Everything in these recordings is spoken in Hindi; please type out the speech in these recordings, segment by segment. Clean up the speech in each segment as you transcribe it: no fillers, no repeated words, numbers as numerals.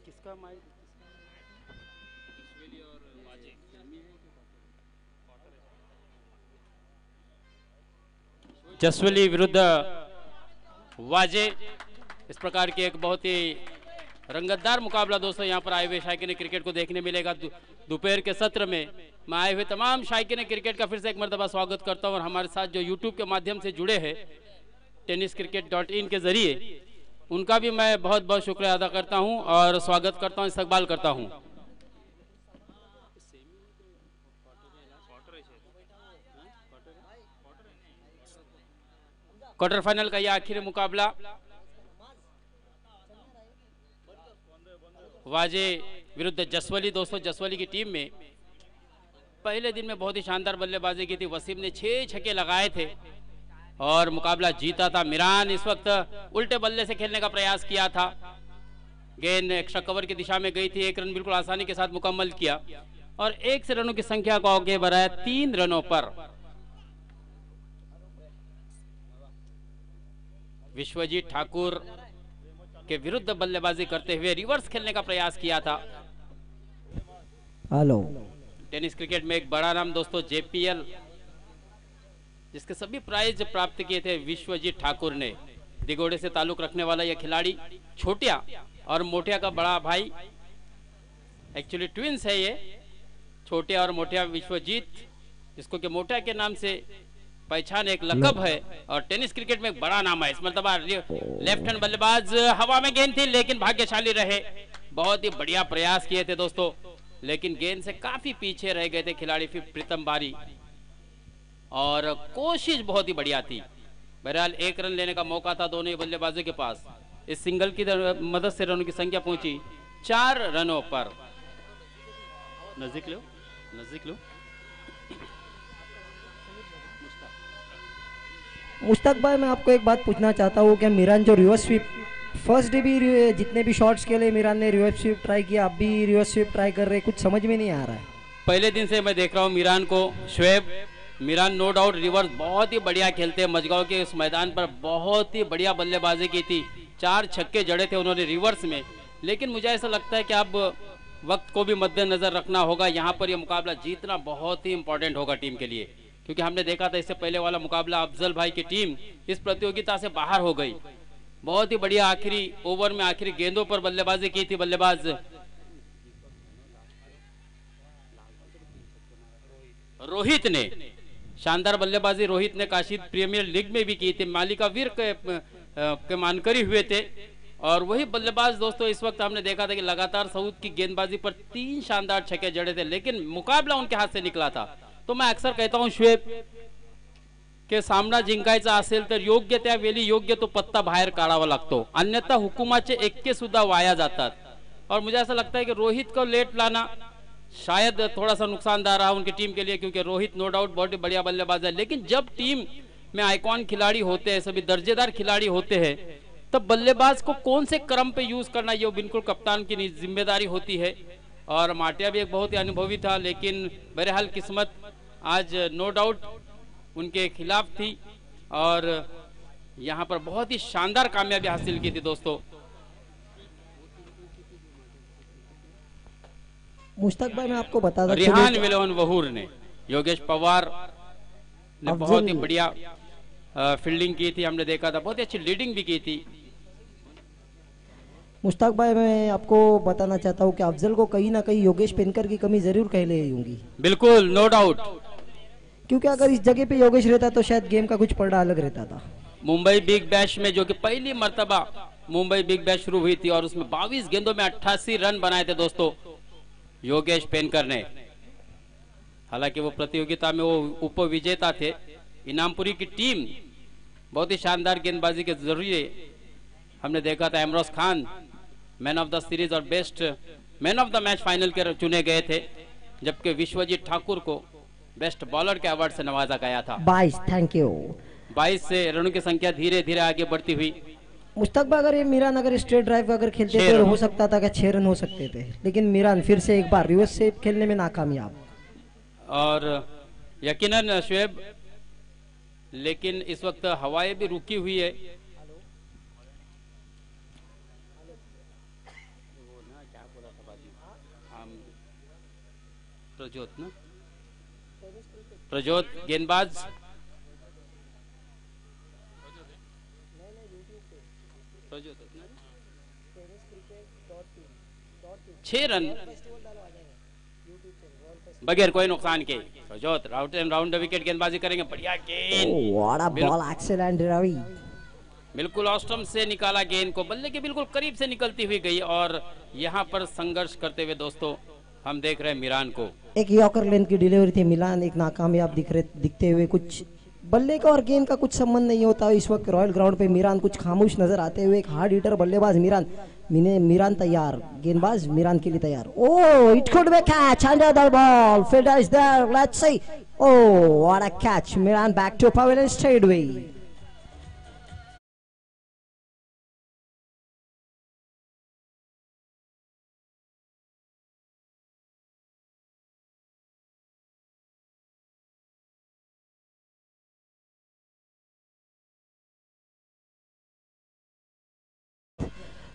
किसका माइक? जसवली विरुद्ध वाजे, इस प्रकार के एक बहुत ही रंगतदार मुकाबला दोस्तों यहाँ पर आए हुए शायकीन क्रिकेट को देखने मिलेगा। दोपहर के सत्र में मैं आए हुए तमाम शायकीन क्रिकेट का फिर से एक मरतबा स्वागत करता हूँ और हमारे साथ जो यूट्यूब के माध्यम से जुड़े हैं tenniscricket.in के जरिए, उनका भी मैं बहुत बहुत शुक्रिया अदा करता हूँ और स्वागत करता हूँ, इस्तकबाल करता हूँ। क्वार्टर फाइनल का यह आखिरी मुकाबला वाजे विरुद्ध जसवली। दोस्तों जसवली की टीम में पहले दिन में बहुत ही शानदार बल्लेबाजी की थी। वसीम ने 6 छक्के लगाए थे और मुकाबला जीता था। मिरान इस वक्त उल्टे बल्ले से खेलने का प्रयास किया था, गेंद एक्स्ट्रा कवर की दिशा में गई थी, 1 रन बिल्कुल आसानी के साथ मुकम्मल किया और 1 से रनों की संख्या को आगे बढ़ाया 3 रनों पर। विश्वजीत ठाकुर के विरुद्ध बल्लेबाजी करते हुए रिवर्स खेलने का प्रयास किया था। हेलो, टेनिस क्रिकेट में एक बड़ा नाम दोस्तों JPL, जिसके सभी प्राइज प्राप्त किए थे विश्वजीत ठाकुर ने। दिगोड़े से ताल्लुक रखने वाला यह खिलाड़ी छोटिया और मोटिया का बड़ा भाई, एक्चुअली ट्विंस है ये, छोटिया और मोटिया विश्वजीत, जिसको कि मोटिया के नाम से पहचान एक लकब है और टेनिस क्रिकेट में एक बड़ा नाम है। इस मरतबा लेफ्ट हैंड बल्लेबाज, हवा में गेंद थी लेकिन भाग्यशाली रहे, बहुत ही बढ़िया प्रयास किए थे दोस्तों, लेकिन गेंद से काफी पीछे रह गए थे खिलाड़ी फिर प्रीतम बारी और कोशिश बहुत ही बढ़िया थी। बहरहाल 1 रन लेने का मौका था दोनों ही बल्लेबाजों के पास। इस सिंगल की मदद से रनों की संख्या पहुंची 4 रनों पर। नजदीक लो, नजदीक लो। मुश्ताक भाई, मैं आपको एक बात पूछना चाहता हूँ कि मिरान जो रिवर्स स्वीप फर्स्ट डे भी जितने भी शॉट्स के लिए मिरान ने रिवर्स स्वीप ट्राई किया, अब भी रिवर्स स्वीप ट्राई कर रहे, कुछ समझ में नहीं आ रहा है। पहले दिन से मैं देख रहा हूँ मिरान को। Shoaib, Miran no doubt reverse बहुत ही बढ़िया खेलते हैं। मजगांव के उस मैदान पर बहुत ही बढ़िया बल्लेबाजी की थी, 4 छक्के जड़े थे उन्होंने रिवर्स में, लेकिन मुझे ऐसा लगता है कि अब वक्त को भी मद्देनजर रखना होगा। यहाँ पर यह मुकाबला जीतना बहुत ही इंपॉर्टेंट होगा टीम के लिए, क्योंकि हमने देखा था इससे पहले वाला मुकाबला अफजल भाई की टीम इस प्रतियोगिता से बाहर हो गई। बहुत ही बढ़िया आखिरी ओवर में आखिरी गेंदों पर बल्लेबाजी की थी बल्लेबाज रोहित ने, शानदार बल्लेबाजी रोहित ने काशी प्रीमियर लीग में भी की थी, मालिका वीर के मानकरी हुए थे। और वही बल्लेबाज दोस्तों इस वक्त हमने देखा था कि लगातार सऊद की गेंदबाजी पर 3 शानदार छक्के जड़े थे, लेकिन मुकाबला उनके हाथ से निकला था। तो मैं अक्सर कहता हूं शुएब के सामना जिंकायचा असेल तर योग्य त्या वेळी योग्य तो पत्ता बाहेर काढावा लागतो, अन्यथा हुकुमाचे एक्के सुद्धा वाया जातात। और मुझे ऐसा लगता है कि रोहित को लेट लाना शायद थोड़ा सा नुकसानदार रहा उनकी टीम के लिए, क्योंकि रोहित नो डाउट बहुत ही बढ़िया बल्लेबाज है, लेकिन जब टीम में आइकॉन खिलाड़ी होते हैं, सभी दर्जेदार खिलाड़ी होते हैं, तब बल्लेबाज को कौन से क्रम पे यूज करना ये बिल्कुल कप्तान की जिम्मेदारी होती है। और माटिया भी एक बहुत ही अनुभवी था, लेकिन बहरहाल किस्मत आज नो डाउट उनके खिलाफ थी और यहाँ पर बहुत ही शानदार कामयाबी हासिल की थी दोस्तों। मुश्ताक भाई, मैं आपको बता दूं, रिहान विलोन वहूर ने, योगेश पवार ने बहुत ही बढ़िया फील्डिंग की थी, हमने देखा था, बहुत ही अच्छी लीडिंग भी की थी। मुश्ताक भाई, मैं आपको बताना चाहता हूँ कि अफजल को कहीं ना कहीं योगेश पेनकर की कमी जरूर कह ले होंगी। बिल्कुल, नो डाउट, क्योंकि अगर इस जगह पे योगेश रहता तो शायद गेम का कुछ पलड़ा अलग रहता था। मुंबई बिग बैश में, जो कि पहली मर्तबा मुंबई बिग बैश शुरू हुई थी और उसमें 22 गेंदों में 88 रन बनाए थे दोस्तों योगेश पेनकर ने। हालांकि वो प्रतियोगिता में वो उप विजेता थे। इनामपुरी की टीम बहुत ही शानदार गेंदबाजी के जरिए हमने देखा था। Imroz Khan man of the series और best man of the match final के चुने गए थे, जबकि विश्वजीत ठाकुर को बेस्ट बॉलर के अवार्ड से नवाजा गया था। 22, थैंक यू। 22 से रनों की संख्या धीरे धीरे आगे बढ़ती हुई। मुश्ताक भाई, अगर ये मिरान अगर स्ट्रेट ड्राइव अगर खेलते थे तो हो सकता था कि 6 रन हो सकते थे, लेकिन मिरान फिर से एक बार रिवर्स से खेलने में नाकामयाब। और यकीनन शुएब, लेकिन इस वक्त हवाएं भी रुकी हुई है प्रजोत ना, प्रजोत गेंदबाज, 6 रन बगैर कोई नुकसान के। Prajot Raut and round wicket गेंदबाजी करेंगे, बढ़िया गेंद, what a ball, excellent Ravi. बिल्कुल ऑस्ट्रम से निकाला गेंद को, बल्ले के बिल्कुल करीब से निकलती हुई गई और यहाँ पर संघर्ष करते हुए दोस्तों हम देख रहे हैं मिरान को। एक यॉर्कर लेंथ की डिलीवरी थी, मिलान एक नाकामयाब दिखते हुए, कुछ बल्ले का और गेंद का कुछ संबंध नहीं होता। इस वक्त रॉयल ग्राउंड पे मिरान कुछ खामोश नजर आते हुए, एक हार्ड हिटर बल्लेबाज मिरान तैयार, गेंदबाज मिरान के लिए तैयार। Oh, it could be catch under the ball, fielder is there, let's see. Oh, what a catch, Miran back to pavilion straightaway.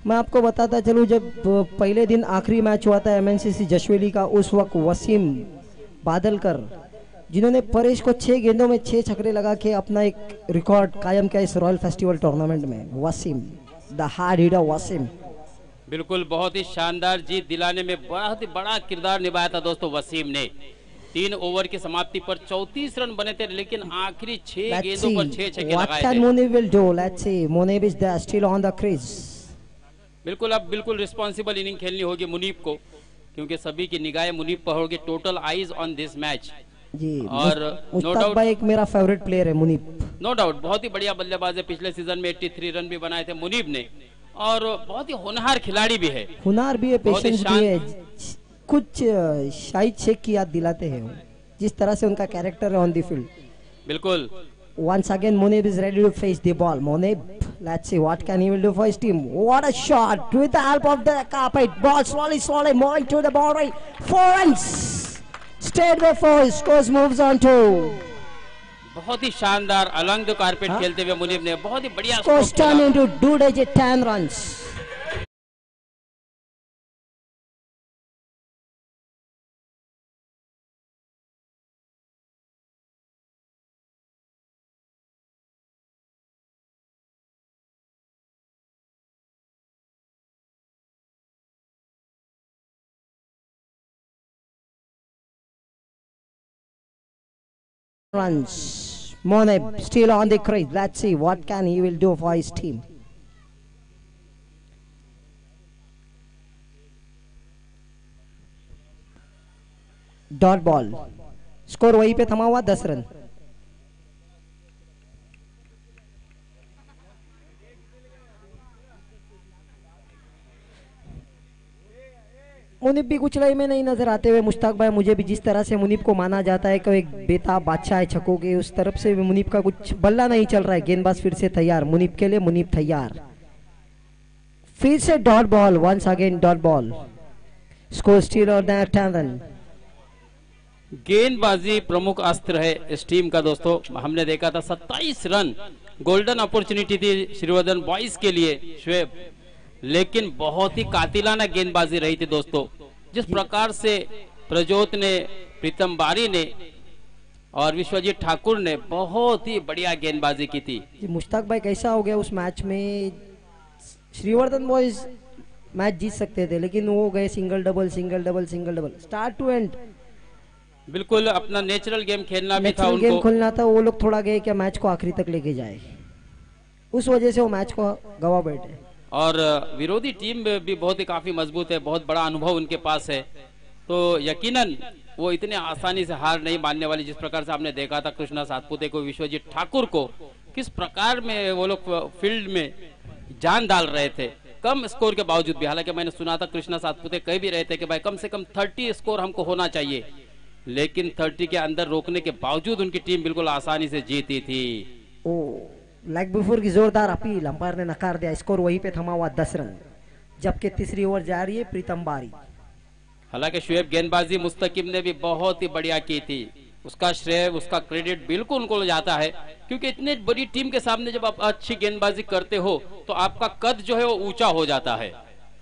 मैं आपको बताता चलूँ, जब पहले दिन आखिरी मैच हुआ था एमएनसीसी जशवेली का, उस वक्त वसीम बादलकर जिन्होंने परेश को 6 गेंदों में 6 छक्के लगा के अपना एक रिकॉर्ड कायम किया इस रॉयल फेस्टिवल टूर्नामेंट में। Wasim, the hard hitter Wasim, बिल्कुल बहुत ही शानदार जीत दिलाने में बहुत ही बड़ा किरदार निभाया था दोस्तों वसीम ने। 3 ओवर की समाप्ति पर 34 रन बने थे, लेकिन आखिरी 6 गेंदों पर 6 छक्के लगाए थे। Munib will do, let's see, Munib is there still on the crease। बिल्कुल अब बिल्कुल रिस्पॉन्सिबल इनिंग खेलनी होगी मुनीब को, क्योंकि सभी की निगाहें मुनीब पर होगी। Total eyes on this match जी। और नो डाउट भाई एक मेरा फेवरेट प्लेयर है मुनीब, नो डाउट बहुत ही बढ़िया बल्लेबाज है। पिछले सीजन में 83 रन भी बनाए थे मुनीब ने, और बहुत ही होनहार खिलाड़ी भी है, हुनर भी है, पेशेंस भी है। कुछ शाहिद शेख की याद दिलाते हैं जिस तरह से उनका कैरेक्टर है ऑन द फील्ड। बिल्कुल। Once again Munib is ready to face the ball. Munib, let's see what can he will do for his team. What a shot with the help of the carpet. Ball slowly moving to the boundary. 4 runs. Straight away 4. Scores moves on to. बहुत ही शानदार अलंग द कारपेट खेलते हुए मुनीब ने बहुत ही बढ़िया scores turn into 2-digit 10 runs. Runs. Munib still on the crease. Let's see what can he will do for his team. Dot ball. Score वहीं पे थमा हुआ 10 रन। मुनीब भी कुछ लय में नहीं नजर आते हुए। मुश्ताक भाई, मुझे भी जिस तरह से मुनीब को माना जाता है कि एक बेताब बादशाह है छक्कों के, उस तरफ से मुनीब का कुछ बल्ला नहीं चल रहा है। गेंदबाज फिर से तैयार मुनीब के लिए, मुनीब तैयार, फिर से dot ball, once again dot ball. Score still और 10 रन। गेंदबाजी प्रमुख अस्त्र है इस टीम का दोस्तों। हमने देखा था 27 रन गोल्डन अपॉर्चुनिटी थी श्रीवर्धन बॉयज के लिए शुएब, लेकिन बहुत ही कातिलाना गेंदबाजी रही थी दोस्तों। जिस प्रकार से प्रजोत ने, प्रीतम बारी ने और विश्वजीत ठाकुर ने बहुत ही बढ़िया गेंदबाजी की थी। मुश्ताक भाई, कैसा हो गया उस मैच में? श्रीवर्धन बॉयज मैच जीत सकते थे, लेकिन वो गए single double start to end. बिल्कुल अपना नेचुरल गेम खेलना भी था, उनको गेम खेलना था। वो लोग थोड़ा गए क्या मैच को आखिरी तक लेके जाए, उस वजह से वो मैच को गवा बैठे। और विरोधी टीम भी बहुत ही काफी मजबूत है, बहुत बड़ा अनुभव उनके पास है, तो यकीनन वो इतने आसानी से हार नहीं मानने वाली। जिस प्रकार से आपने देखा था कृष्णा सातपुते को, विश्वजीत ठाकुर को, किस प्रकार में वो लोग फील्ड में जान डाल रहे थे कम स्कोर के बावजूद भी। हालांकि मैंने सुना था कृष्णा सातपुते कह भी रहे थे कि भाई कम से कम 30 स्कोर हमको होना चाहिए, लेकिन 30 के अंदर रोकने के बावजूद उनकी टीम बिल्कुल आसानी से जीती थी। लेग बिफोर की जोरदार अपील, अंपायर ने नकार दिया। स्कोर वहीं पे थमा हुआ 10 रन, जबकि तीसरी ओवर जा रही है प्रीतम बारी। हालांकि शुएब गेंदबाजी मुस्तकिम ने भी बहुत ही बढ़िया की थी, उसका श्रेय, उसका क्रेडिट बिल्कुल उनको जाता है, क्योंकि इतनी बड़ी टीम के सामने जब आप अच्छी गेंदबाजी करते हो तो आपका कद जो है वो ऊंचा हो जाता है।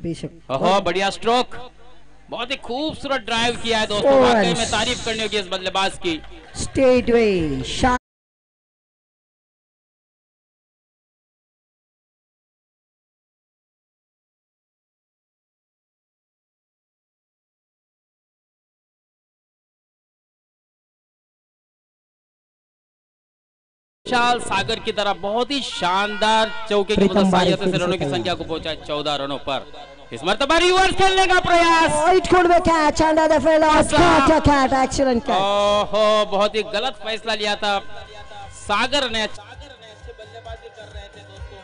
बेशक। बढ़िया स्ट्रोक, बहुत ही खूबसूरत ड्राइव किया है दोस्तों, वाकई में तारीफ करनी होगी इस बल्लेबाज की। स्टेट वे विशाल सागर की तरह बहुत ही शानदार चौके की मदद से रनों की संख्या को पहुंचा 14 रनों पर। इस मरतबा रिवर्स खेलने का प्रयास, it could be catch under the field, caught a catch, excellent catch. ओहो, बहुत ही गलत फैसला लिया था सागर ने। अच्छी बल्लेबाजी कर रहे थे दोस्तों।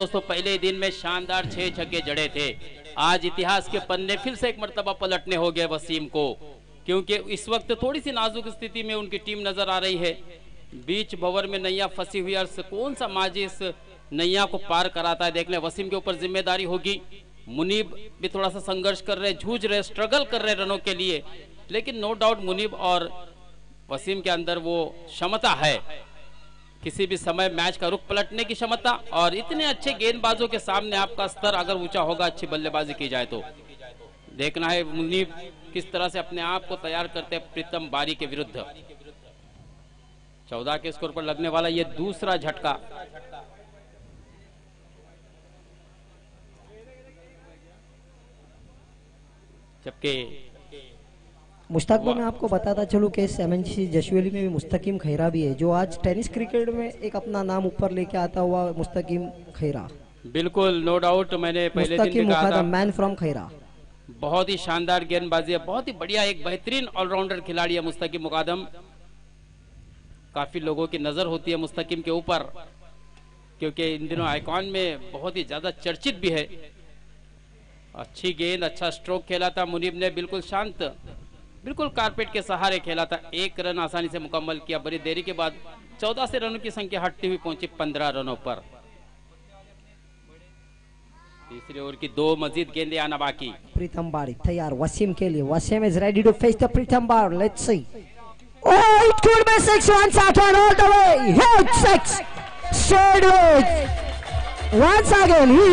दोस्तों पहले दिन में शानदार 6 छक्के जड़े थे। आज इतिहास के पन्ने फिर से एक मर्तबा पलटने हो गए वसीम को, क्योंकि इस वक्त थोड़ी सी नाजुक स्थिति में उनकी टीम नजर आ रही है। बीच भंवर में नैया फंसी हुई, और कौन सा माजी इस नैया को पार कराता है देखने। वसीम के ऊपर जिम्मेदारी होगी। मुनीब भी थोड़ा सा संघर्ष कर रहे, जूझ रहे, स्ट्रगल कर रहे रनों के लिए, लेकिन नो डाउट मुनीब और वसीम के अंदर वो क्षमता है, किसी भी समय मैच का रुख पलटने की क्षमता। और इतने अच्छे गेंदबाजों के सामने आपका स्तर अगर ऊंचा होगा, अच्छी बल्लेबाजी की जाए तो। देखना है मुनीब किस तरह से अपने आप को तैयार करते हैं प्रीतम बारी के विरुद्ध। 14 के स्कोर पर लगने वाला ये दूसरा झटका। जबकि मुश्ताक भाई, मैं आपको बताता चलूं कि MNC जशवेली में भी मुस्तकीम खैरा भी है, जो आज टेनिस क्रिकेट में एक अपना नाम ऊपर लेके आता हुआ मुस्तकीम खैरा। बिल्कुल, नो डाउट। मैंने पहले दिन भी कहा था, मैन फ्रॉम खैरा। बहुत ही शानदार गेंदबाजी है, बहुत ही बढ़िया, एक बेहतरीन ऑलराउंडर खिलाड़ी है मुस्तकीम मुकादम। काफी लोगों की नजर होती है मुस्तकीम के ऊपर, क्योंकि इन दिनों आइकॉन में बहुत ही ज्यादा चर्चित भी है। अच्छी गेंद, अच्छा स्ट्रोक खेला था मुनीब ने, बिल्कुल शांत, बिल्कुल कारपेट के सहारे खेला था। 1 रन आसानी से मुकम्मल किया। बड़ी देरी के बाद 14 से रनों की संख्या हटती हुई पहुंची 15 रनों पर। तीसरी ओवर की 2 मजीद गेंदें आना बाकी। प्रीतम बारी तैयार वसीम के लिए। Wasim is ready to face the Pritam बार। Let's see. Oh, it could be 6 once again, all the way. Hit 6. Straight away. Once again, he.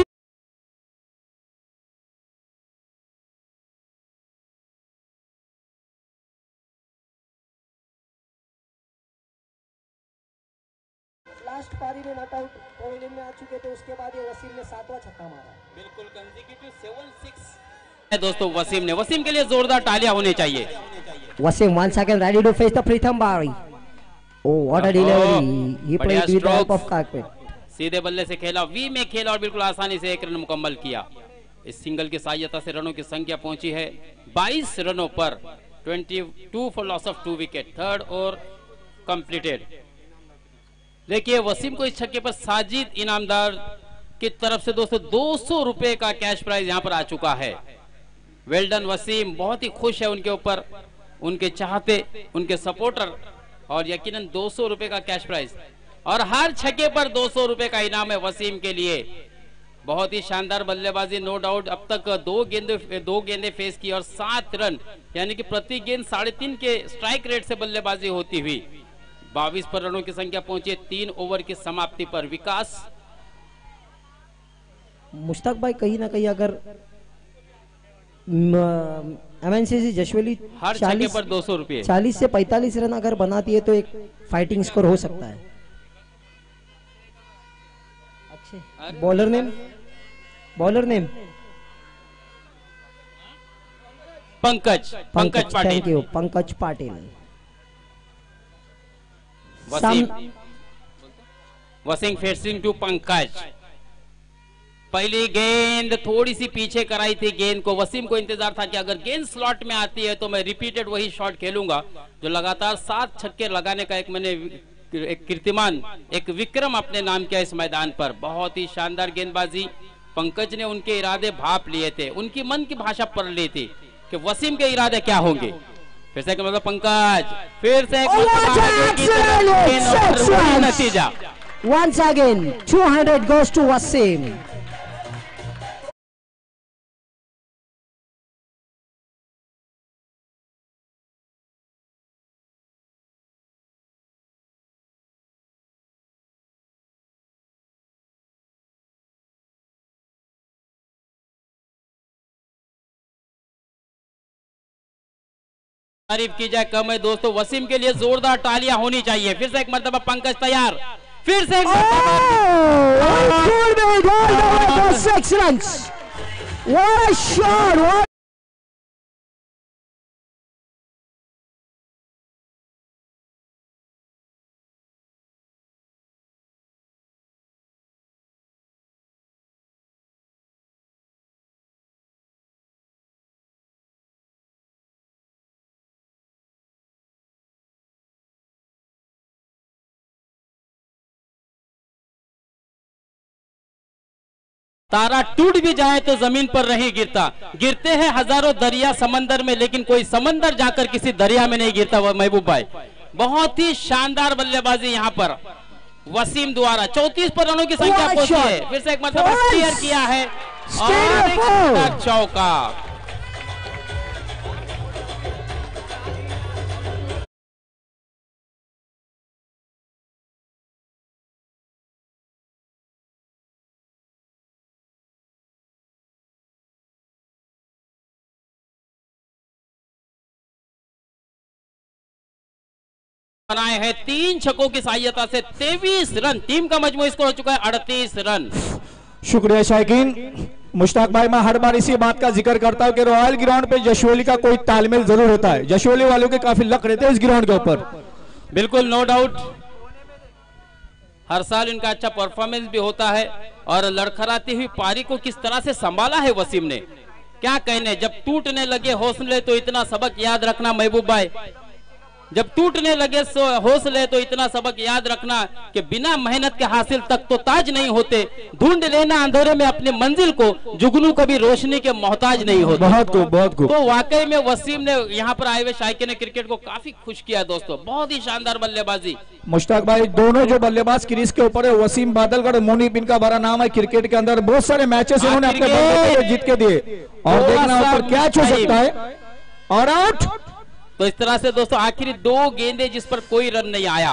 Last पारी में नॉट आउट पवेलियन में आ चुके थे, उसके बाद ये वसीम ने 7वां छक्का मारा। बिल्कुल कंसेक्यूटिव 7-6 दोस्तों वसीम ने। वसीम के लिए जोरदार तालियां होनी चाहिए। Wasim once again ready to face the Pritham Bari. Oh, what a delivery. He played with the help of carpet. सीधे बल्ले से खेला, वी में खेला और बिल्कुल आसानी से 1 रन मुकम्मल किया। इस सिंगल की सहायता से रनों की संख्या पहुंची है 22 रनों पर। 22 for loss of 2 wicket. Third over completed. देखिए वसीम को इस छक्के पर साजिद इनामदार की तरफ से दोस्तों 200 रुपए का कैश प्राइज यहां पर आ चुका है। वेल डन वसीम, बहुत ही खुश है उनके ऊपर उनके चाहते, उनके सपोर्टर, और यकीनन 200 रुपए का कैश प्राइज और हर छक्के पर 200 रुपए का इनाम है वसीम के लिए। बहुत ही शानदार बल्लेबाजी, नो डाउट। अब तक 2 गेंदें फेस की और 7 रन, यानी कि प्रति गेंद 3.5 के स्ट्राइक रेट से बल्लेबाजी होती हुई 22 पर रनों की संख्या पहुंची 3 ओवर की समाप्ति पर। विकास मुश्ताक भाई, कहीं ना कहीं अगर MNC जशवेली हर छक्के पर 200 रुपए 40 से 45 रन अगर बनाती है तो एक फाइटिंग स्कोर हो सकता है। Bowler name Pankaj Patil. Thank you Pankaj Patil. Wasim facing to Pankaj. पहली गेंद थोड़ी सी पीछे कराई थी गेंद को। वसीम को इंतजार था कि अगर गेंद स्लॉट में आती है तो मैं रिपीटेड वही शॉट खेलूंगा, जो लगातार 7 छक्के लगाने का एक मैंने एक कीर्तिमान, एक विक्रम अपने नाम किया इस मैदान पर। बहुत ही शानदार गेंदबाजी। पंकज ने उनके इरादे भाप लिए थे, उनकी मन की भाषा पढ़ ली थी कि वसीम के इरादे क्या होंगे। फिर से मतलब पंकज फिर से एक नतीजा Once again, 200 goes to Wasim. तारीफ की जाए कम है दोस्तों। वसीम के लिए जोरदार तालियां होनी चाहिए। फिर से एक मर्तबा पंकज तैयार, फिर से एक excellence. What a shot. What तारा टूट भी जाए तो जमीन पर नहीं गिरता। गिरते हैं हजारों दरिया समंदर में, लेकिन कोई समंदर जाकर किसी दरिया में नहीं गिरता। वह महबूब भाई, बहुत ही शानदार बल्लेबाजी यहाँ पर वसीम द्वारा 34 पर रनों की संख्या पहुंची है। फिर से एक मतलब क्लियर किया है और एक चौका। बनाए हैं 3 छक्कों की सहायता से 23 रन। टीम का मजमू स्कोर हो चुका है 38 रन। शुक्रिया शायकीन। मुश्ताक भाई, मैं हर बार इसी बात का जिक्र करता हूं कि रॉयल ग्राउंड पे जशोली का कोई तालमेल जरूर होता है। जशोली वालों के काफी लक रहते हैं इस ग्राउंड के ऊपर। बिल्कुल, नो डाउट, हर साल इनका अच्छा परफॉर्मेंस भी होता है। और लड़खड़ाती हुई पारी को किस तरह से संभाला है वसीम ने, क्या कहने। जब टूटने लगे हौसले तो इतना सबक याद रखना महबूब भाई, जब टूटने लगे हौसले तो इतना सबक याद रखना कि बिना मेहनत के हासिल तक तो ताज नहीं होते। ढूंढ लेना अंधेरे में अपनी मंजिल को, जुगनू कभी रोशनी के मोहताज नहीं होते। बहुत खूब, बहुत खूब। तो वाकई में वसीम ने यहाँ पर आए हुए शायकीन ने क्रिकेट को काफी खुश किया दोस्तों। बहुत ही शानदार बल्लेबाजी। मुश्ताक भाई, दोनों जो बल्लेबाज क्रीज के ऊपर है, वसीम बादलगढ़, मुनीब, इनका बड़ा नाम है क्रिकेट के अंदर। बहुत सारे मैचेस इन्होंने अपने बल्ले पे जीत के दिए और देखना ऊपर क्या छू सकता है। और आउट। तो इस तरह से दोस्तों आखिरी 2 गेंदे जिस पर कोई रन नहीं आया।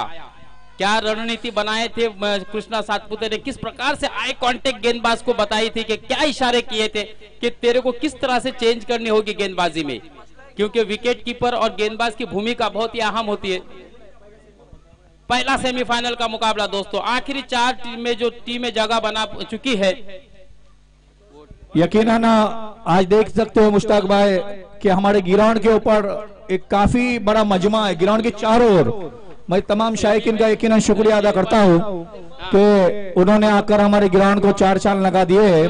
क्या रणनीति बनाए थे कृष्णा सातपुते ने, किस प्रकार से आई कांटेक्ट गेंदबाज को बताई थी कि क्या इशारे किए थे कि तेरे को किस तरह से चेंज करनी होगी गेंदबाजी में, क्योंकि विकेट कीपर और गेंदबाज की भूमिका बहुत ही अहम होती है। पहला सेमीफाइनल का मुकाबला दोस्तों, आखिरी 4 टीम में जो टीमें जगह बना चुकी है। यकीनन आज देख सकते हो मुश्ताक भाई कि हमारे ग्राउंड के ऊपर एक काफी बड़ा मजमा है। ग्राउंड के चारों ओर मैं तमाम शायकीन का यकीनन शुक्रिया अदा करता हूं कि उन्होंने आकर हमारे ग्राउंड को 4 चांद लगा दिए।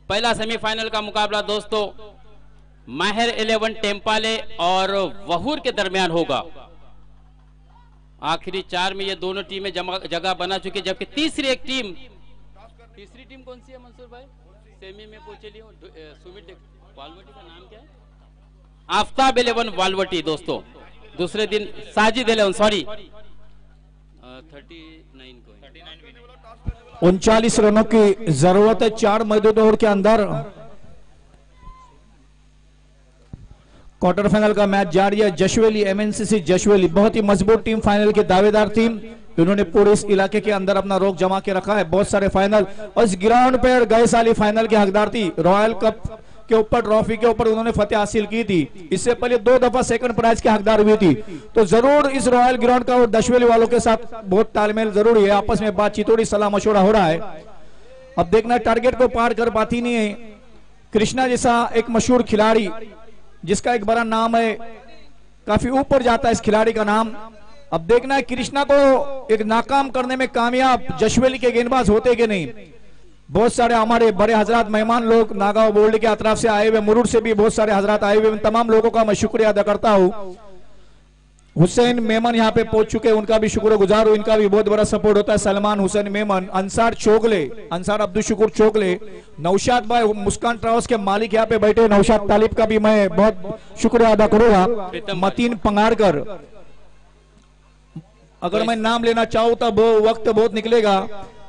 पहला सेमीफाइनल का मुकाबला दोस्तों माहिर 11 टेम्पाले और वहूर के दरमियान होगा। आखिरी 4 में ये दोनों टीमें जगह बना चुकी, जबकि तीसरी टीम कौन सी है मंसूर भाई? सेमी में पहुंचे सुमित वालवटी का नाम क्या है? आफ्ताब 11 वालवटी दोस्तों। दूसरे दिन साजिद 11 सॉरी 39 रनों की जरूरत है 4 मौजूद ओवर के अंदर। क्वार्टर फाइनल का मैच जारी है। जशवेली एमएनसीसी जशवेली बहुत ही मजबूत टीम, फाइनल की दावेदार टीम। इन्होंने पूरे इस इलाके के अंदर अपना रोक जमा के रखा है। बहुत सारे फाइनल और इस ग्राउंड पर गए साल फाइनल के हकदार थी। रॉयल कप के ऊपर, ट्रॉफी के ऊपर उन्होंने फतेह हासिल की थी। इससे पहले 2 दफा सेकंड प्राइज के हकदार हुई थी। तो जरूर इस रॉयल ग्राउंड का और दशवेली वालों के साथ बहुत तालमेल जरूरी है। आपस में बातचीत, थोड़ी सलाह मशवरा हो रहा है। अब देखना टारगेट को पार कर पाती नहीं है। कृष्णा जैसा एक मशहूर खिलाड़ी जिसका एक बड़ा नाम है, काफी ऊपर जाता है इस खिलाड़ी का नाम। अब देखना है कृष्णा को एक नाकाम करने में कामयाब जशवेली के गेंदबाज होते कि नहीं। बहुत सारे हमारे बड़े हजरात मेहमान लोग नागांव बोर्ड के अतराफ से आए हुए, मुरुड से भी बहुत सारे हजरात आए हुए, तमाम लोगों का मैं शुक्रिया अदा करता हूं। हुसैन मेमन यहाँ पे पहुंच चुके हैं, उनका भी शुक्रगुजार हूं। इनका भी बहुत बड़ा सपोर्ट होता है। सलमान हुसैन मेमन, अंसार चोगले, अंसार अब्दुल शुकुर चोगले, नौशाद भाई मुस्कान ट्रावर्स के मालिक यहाँ पे बैठे, नौशाद तालिब का भी मैं बहुत शुक्रिया अदा करूंगा। मतीन पंगारकर, अगर मैं नाम लेना चाहूँ तब वक्त बहुत निकलेगा,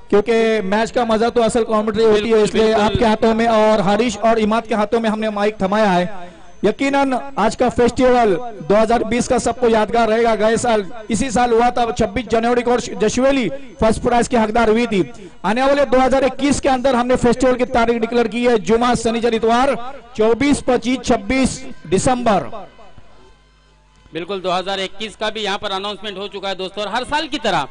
क्योंकि मैच का मजा तो असल कमेंट्री होती है, इसलिए आपके हाथों में और हरीश और इमाद के हाथों में हमने माइक थमाया है। यकीनन आज का फेस्टिवल 2020 का सबको यादगार रहेगा। गए साल इसी साल हुआ था 26 जनवरी को, जशवेली फर्स्ट प्राइज की हकदार हुई थी। आने वाले 2021 के अंदर हमने फेस्टिवल की तारीख डिक्लेयर की है, जुमा शनिचर इतवार 24, 25, 26 दिसंबर। बिल्कुल 2021 का भी यहाँ पर अनाउंसमेंट हो चुका है दोस्तों, और हर साल की तरह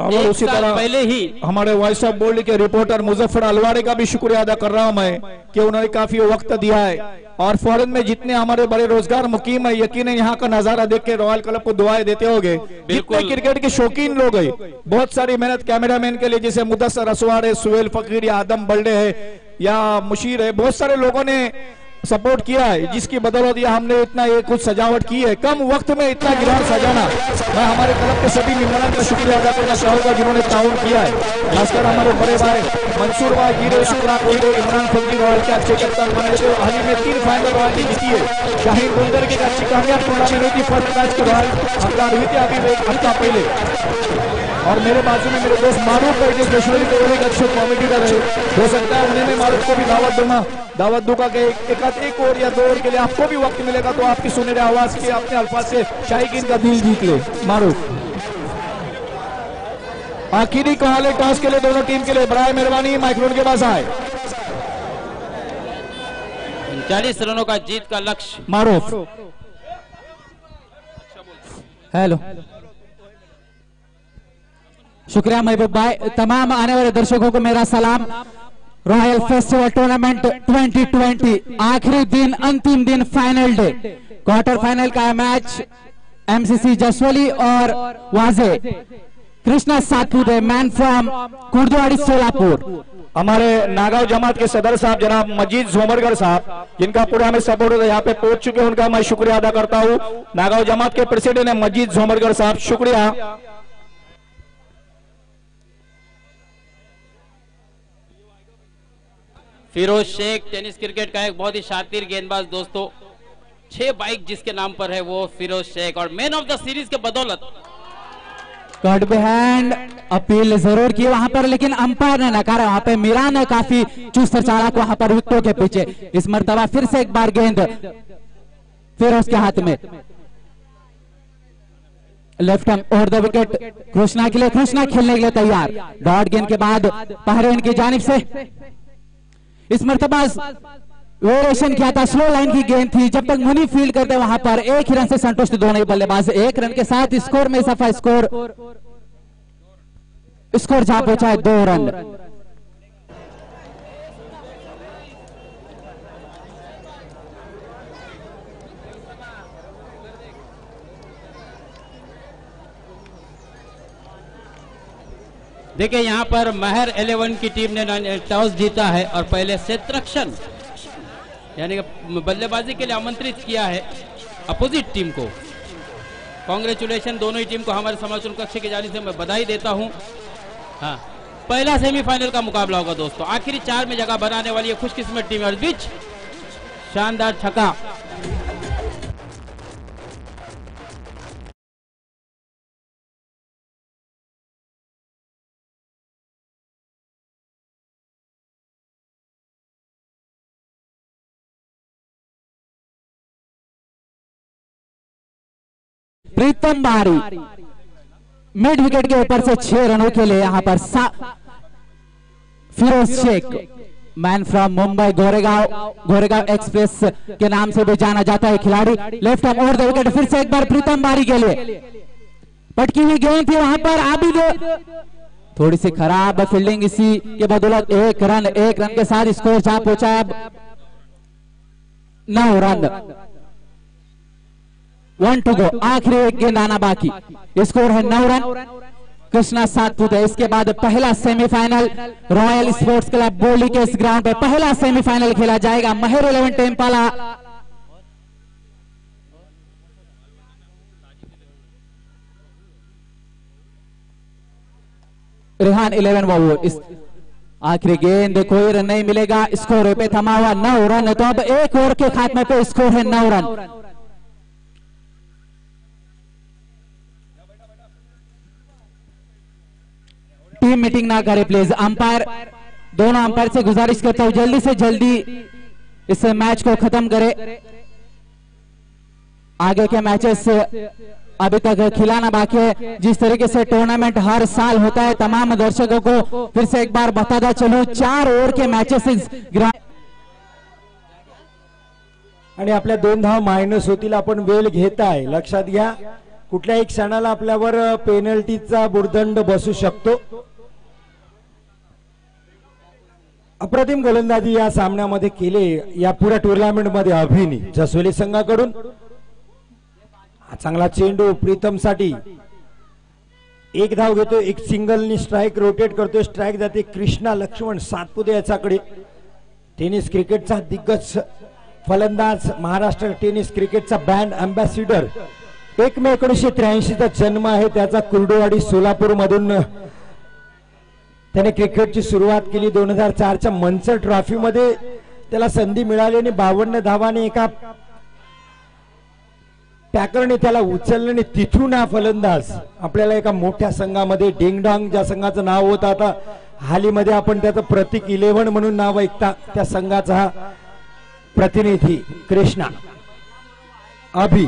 और उसी तरह पहले ही हमारे वॉइस ऑफ बोल्ड के रिपोर्टर मुजफ्फर अलवारे का भी शुक्रिया अदा कर रहा हूं मैं कि उन्होंने काफी वक्त दिया है। और फॉरेन में जितने हमारे बड़े रोजगार मुकीम है, यकीनन यहाँ का नजारा देख के रॉयल क्लब को दुआएं देते होंगे। जितने क्रिकेट के शौकीन लोग हैं, बहुत सारी मेहनत कैमरामैन के लिए, जैसे मुदस्सर असवार है, सुहेल फकीर या आदम बल्डे है या मुशीर है, बहुत सारे लोगों ने सपोर्ट किया है, जिसकी बदौलत ये हमने इतना ये कुछ सजावट की है। कम वक्त में इतना ग्राउंड सजाना, मैं हमारे क्लब के सभी मेंबरों का शुक्रिया अदा करना चाहूंगा जिन्होंने ताउन किया है, खासकर हमारे बड़े भाई मंसूर भाई, गिरे शुक्रा कोयले, इमरान फौजी रॉयल के अच्छे कप्तान बने थे। हाल ही में 3 फाइनल रॉयल की जीती है। शाहीन बुलंदर की अच्छी कामयाब टूर्नामेंट हुई थी, फर्स्ट मैच की रॉयल हकदार हुई थी अभी एक हफ्ता पहले। और मेरे बाजू में मेरे दोस्त मारूफ भाई जो जशवेली के एक अच्छे कॉमेडियर है, हो सकता है उन्हें मैं मारूफ को भी दावत दूंगा कि एक और या 2 ओवर के लिए आपको भी वक्त मिलेगा तो आपकी सुनहरे आवाज के अपने अल्फाज से शायकीन का दिल जीत ले। मारूफ आखिरी कॉल है टॉस के लिए दोनों टीम के लिए, बराए मेहरबानी माइक्रोफोन के पास आए। 39 रनों का जीत का लक्ष्य। मारूफ हेलो, शुक्रिया महबूब भाई। तमाम आने वाले दर्शकों को मेरा सलाम। रॉयल फेस्टिवल टूर्नामेंट 2020 आखिरी दिन, अंतिम दिन, फाइनल डे, क्वार्टर फाइनल का मैच एमसीसी जशवेली और वाजे कृष्णा सातपुत है, मैन फ्रॉम कुर्दवाड़ी सोलापुर। हमारे नागांव जमात के सदर साहब जनाब मजीद झोमरगर साहब, जिनका पूरा हमें सपोर्ट यहाँ पे पहुंच चुके हैं, उनका मैं शुक्रिया अदा करता हूँ। नागांव जमात के प्रेसिडेंट है मजीद झोमरगर साहब, शुक्रिया। फिरोज शेख टेनिस क्रिकेट का एक बहुत ही शातिर गेंदबाज दोस्तों, 6 बाइक जिसके नाम पर है वो फिरोज शेख, और मैन ऑफ द सीरीज के बदौलत कट बिहाइंड अपील जरूर की वहां पर, लेकिन अंपायर ने नकारा। वहां पे मीरान ने काफी चुस्त चालाक वहां पर विकेटों के पीछे। इस मर्तबा फिर से एक बार गेंद फिरोज के हाथ में, left hand over the wicket Krishna के लिए। कृष्णा खेलने के लिए तैयार, डॉट गेंद के बाद पहरेन की जानिब से इस मर्तबा वेरिएशन किया था, स्लो लाइन की गेंद थी। जब तक मुनी फील्ड करते वहां पर 1 ही रन से संतुष्ट दोनों बल्लेबाज। 1 रन के साथ स्कोर में सफा स्कोर जा पहुंचा है 2 रन। देखिए यहाँ पर महर 11 की टीम ने टॉस जीता है और पहले क्षेत्ररक्षण यानी कि बल्लेबाजी के लिए आमंत्रित किया है अपोजिट टीम को। कांग्रेचुलेशन दोनों ही टीम को हमारे समाचार कक्ष की जानिब से मैं बधाई देता हूं। हाँ, पहला सेमीफाइनल का मुकाबला होगा दोस्तों, आखिरी 4 में जगह बनाने वाली है खुशकिस्मत टीम। और बीच शानदार छक्का, प्रीतम बारी मिड विकेट के ऊपर से 6 रनों के लिए यहां पर Firoz Shaikh, man from Mumbai, Goregaon express के नाम से भी जाना जाता है खिलाड़ी। Left arm over the wicket फिर से एक बार प्रीतम बारी के लिए, पटकी हुई गेंद थी वहां पर आबिद, थोड़ी सी खराब फील्डिंग, इसी के बदौलत 1 रन के साथ स्कोर जा पहुंचा अब 9 रन। 1 to go, आखिरी एक गेंद आना बाकी, स्कोर है 9 रन। कृष्णा सातपुत है। इसके बाद पहला सेमीफाइनल रॉयल स्पोर्ट्स क्लब बोली के इस ग्राउंड पर पहला सेमीफाइनल खेला जाएगा। महर 11 टेम्पाला रेहान 11 वो इस आखिरी गेंद, कोई रन नहीं मिलेगा, स्कोर पे थमा हुआ 9 रन। तो अब 1 ओवर के खात्मे पे स्कोर है 9 रन। टीम मीटिंग ना करे प्लीज। अंपायर, दोनों अंपायर से गुजारिश करता हूं जल्दी से जल्दी इस मैच को खत्म करे। आगे के मैचेस अभी तक खिलाना बाकी है। जिस तरीके से टूर्नामेंट हर साल होता है, तमाम दर्शकों को फिर से एक बार बताता चलूं, 4 ओव्हर के मॅचेस आणि आपल्या 2 धाव मायनस होतील. आपण वेळ घेताय, लक्षात घ्या. कुठल्याही क्षणाला आपल्यावर पेनल्टीचा भुर्दंड बसू शकतो. अप्रतिम गोलंदाजी या सामन्यामध्ये केले या पुऱ्या टुर्नामेंट मध्ये अभिनी जसोली संघाकडून. चांगला चेंडू प्रीतम साठी, एक धाव घेतो, एक सिंगलनी स्ट्राइक रोटेट करतो, स्ट्राइक जाते कृष्णा लक्ष्मण सातपुते याच्याकडे. टेनिस क्रिकेटचा दिग्गज फलंदाज, महाराष्ट्र टेनिस क्रिकेटचा ब्रँड अँबॅसिडर. 1 मे 1983 चा जन्म आहे त्याचा. कुर्डुवाडी सोलापूर मधून त्याने क्रिकेटची सुरुवात केली. 2004 च्या मनसर ट्रॉफी मध्ये त्याला संधी मिळाली आणि 52 धावांनी एका पॅकरने त्याला उचललं आणि तिथून हा फलंदाज आपल्याला एका मोठ्या संघामध्ये, डिंगडॉंग ज्या संघाचं नाव होतं, आता हालीमध्ये आपण त्याचं प्रतीक 11 म्हणून नाव ऐकता, त्या संघाचा हा प्रतिनिधी कृष्णा. अभि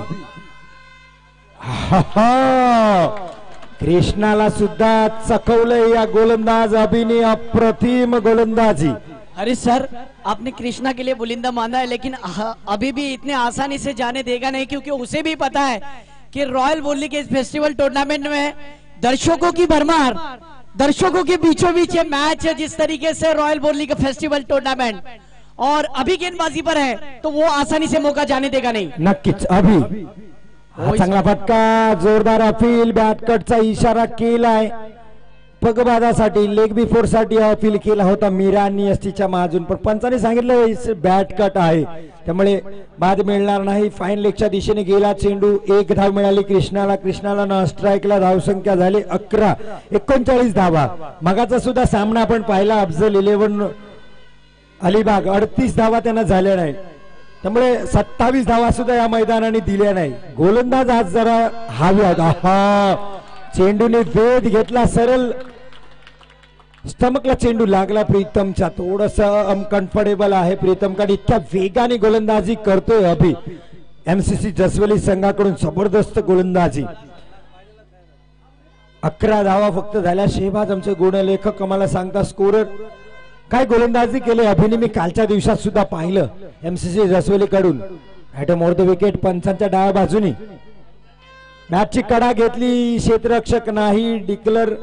कृष्णाला सुद्धा चकवलंय या गोलंदाज अभिने. अप्रतिम गोलंदाजी. अरे सर, आपने कृष्णा के लिए बुलिंदा माना है, लेकिन अभी भी इतने आसानी से जाने देगा नहीं, क्योंकि उसे भी पता है कि रॉयल वॉली के इस फेस्टिवल टूर्नामेंट में दर्शकों की भरमार, दर्शकों के बीचों बीच ये मैच है. जिस तरीके से रॉयल वॉली का फेस्टिवल टूर्नामेंट और अभी गेंदबाजी पर है, तो वो आसानी से मौका जाने देगा नहीं. नक्कीच अभि चांगला फटका, जोरदार अपील, बॅटकटचा इशारा केलाय. पगबादासाठी, लेग बिफोर साठी अपील केला होता मीरांनी एसटीच्या माजून, पण पंचाने सांगितलं बॅट कट आहे त्यामुळे बाद मिळणार नाही. फाईन लेगच्या दिशेने गेला चेंडू. 1 धाव मिळाली कृष्णाला. कृष्णाला न स्ट्राईकला धावसंख्या झाली 11. 39 धावा. मगाचा सुद्धा सामना आपण पाहिला, अफजल 11 अलिबाग, 38 धावा त्यांना झाल्या नाही, त्यामुळे 27 धावा सुद्धा या मैदानाने दिल्या नाही. गोलंदाज आज जरा हव्यात. चेंडूने वेध घेतला, सरळ स्टमकला चेंडू लागला प्रीतमच्या. थोडस अनकम्फर्टेबल आहे प्रीतम, कारण इतक्या वेगाने गोलंदाजी करतोय अभि. एमसीसी जसवली संघाकडून जबरदस्त गोलंदाजी. 11 धावा फक्त झाल्या. शेहबाज आमचे गुणलेखक आम्हाला सांगता स्कोरर काय गोलंदाजी केले अभिने. मी कालच्या दिवसात सुद्धा पाहिलं एमसीसी जसवली कडून. ॲट मोर द विकेट पंचांच्या डाव्या बाजूनी मॅचची कडा घेतली. क्षेत्ररक्षक नाही, डिक्लर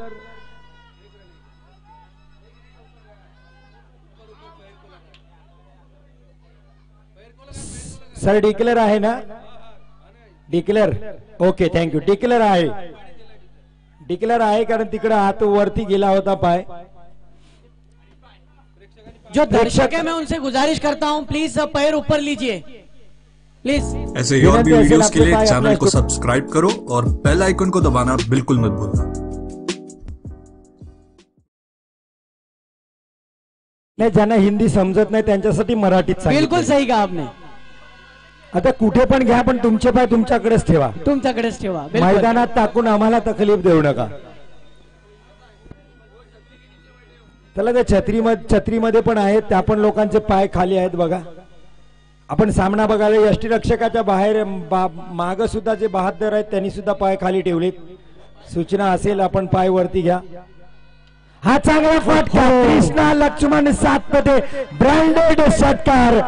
सर, डिक्लेअर आहे ना? Declare, okay, thank you. डिक्लेअर आहे, डिक्लेअर आहे, कारण तिकडे हात वरती गेला होता पाय. जो दर्शक है मैं उनसे गुजारिश करता हूं, प्लीज पैर ऊपर लीजिए प्लीज. ऐसे ही और भी वीडियोस के लिए चैनल को सब्सक्राइब करो और बेल आइकन को दबाना बिल्कुल मत भूलना. नाही, ज्यांना हिंदी समजत नाही त्यांच्यासाठी मराठीत सांगितलं. बिल्कुल सही कहा आपने. आता कुठे पण घ्या, पण तुमचे पाय तुमच्याकडेच ठेवा, तुमच्याकडेच ठेवा. मैदानात टाकून आम्हाला तकलीफ देऊ नका. त्याला त्या छत्रीमध्ये पण आहेत, त्या पण लोकांचे पाय खाली आहेत बघा. आपण सामना बघायला यष्टीरक्षकाच्या बाहेर माग सुद्धा जे बहादर आहेत त्यांनी सुद्धा पाय खाली ठेवलेत. सूचना असेल आपण पाय वरती घ्या. हा चांगला फटका, कृष्णा लक्ष्मण सातपते, ब्रँडेड षटकार.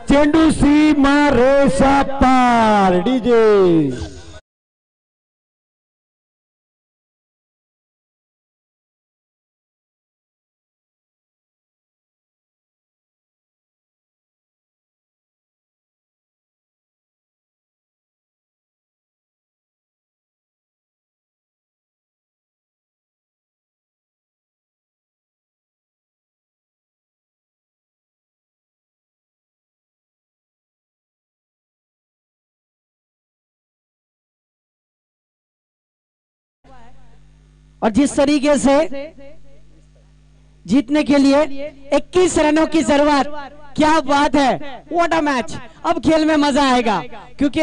चेंडू सीमा रेषा पार. डीजे और जिस तरीके से जीतने के लिए 21 रनों की जरूरत, क्या बात है, व्हाट अ मैच. अब खेल में मजा आएगा, क्योंकि